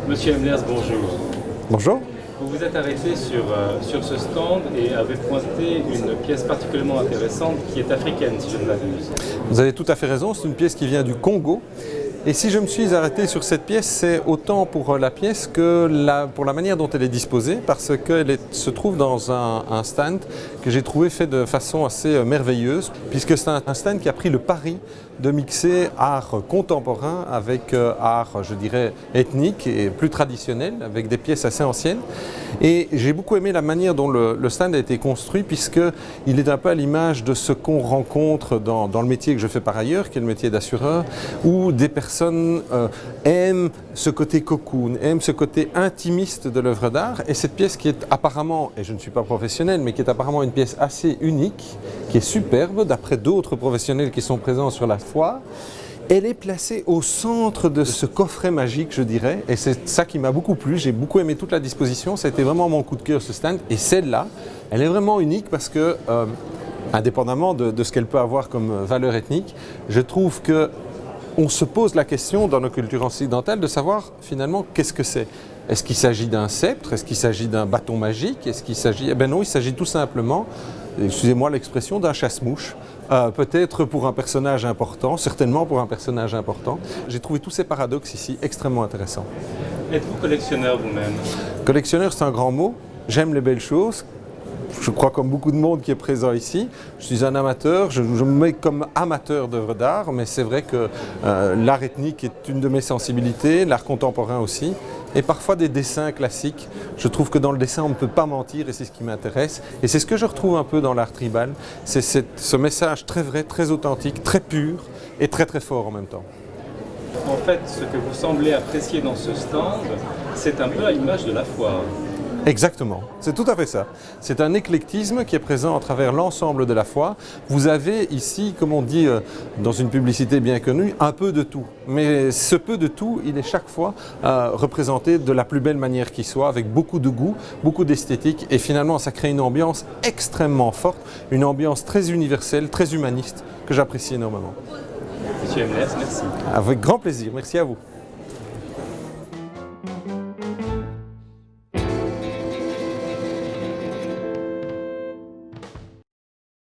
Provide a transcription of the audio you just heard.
Monsieur Hemlers, bonjour. Bonjour. Vous vous êtes arrêté sur ce stand et avez pointé une pièce particulièrement intéressante qui est africaine, si je ne m'abuse. Vous avez tout à fait raison, c'est une pièce qui vient du Congo. Et si je me suis arrêté sur cette pièce, c'est autant pour la pièce que pour la manière dont elle est disposée, parce qu'elle se trouve dans un stand que j'ai trouvé fait de façon assez merveilleuse, puisque c'est un stand qui a pris le pari de mixer art contemporain avec art, je dirais, ethnique et plus traditionnel, avec des pièces assez anciennes. Et j'ai beaucoup aimé la manière dont le stand a été construit, puisqu'il est un peu à l'image de ce qu'on rencontre dans le métier que je fais par ailleurs, qui est le métier d'assureur, où des personnes aiment ce côté cocoon, aiment ce côté intimiste de l'œuvre d'art. Et cette pièce qui est apparemment, et je ne suis pas professionnel, mais qui est apparemment une pièce assez unique, qui est superbe, d'après d'autres professionnels qui sont présents sur la foire, elle est placée au centre de ce coffret magique, je dirais, et c'est ça qui m'a beaucoup plu. J'ai beaucoup aimé toute la disposition, ça a été vraiment mon coup de cœur, ce stand. Et celle-là, elle est vraiment unique parce que, indépendamment de ce qu'elle peut avoir comme valeur ethnique, je trouve que on se pose la question dans nos cultures occidentales de savoir finalement qu'est-ce que c'est. Est-ce qu'il s'agit d'un sceptre? Est-ce qu'il s'agit d'un bâton magique? Est-ce qu'il s'agit... Eh bien non, il s'agit tout simplement, excusez-moi l'expression, d'un chasse-mouche. Peut-être pour un personnage important, certainement pour un personnage important. J'ai trouvé tous ces paradoxes ici extrêmement intéressants. Êtes-vous collectionneur vous-même? Collectionneur, c'est un grand mot. J'aime les belles choses. Je crois comme beaucoup de monde qui est présent ici. Je suis un amateur, je me mets comme amateur d'œuvres d'art, mais c'est vrai que l'art ethnique est une de mes sensibilités, l'art contemporain aussi, et parfois des dessins classiques. Je trouve que dans le dessin on ne peut pas mentir et c'est ce qui m'intéresse. Et c'est ce que je retrouve un peu dans l'art tribal, c'est ce message très vrai, très authentique, très pur et très très fort en même temps. En fait, ce que vous semblez apprécier dans ce stand, c'est un peu à l'image de la foire. Exactement, c'est tout à fait ça. C'est un éclectisme qui est présent à travers l'ensemble de la foire. Vous avez ici, comme on dit dans une publicité bien connue, un peu de tout. Mais ce peu de tout, il est chaque fois représenté de la plus belle manière qui soit, avec beaucoup de goût, beaucoup d'esthétique. Et finalement, ça crée une ambiance extrêmement forte, une ambiance très universelle, très humaniste, que j'apprécie énormément. Monsieur Hemlers, merci. Avec grand plaisir, merci à vous.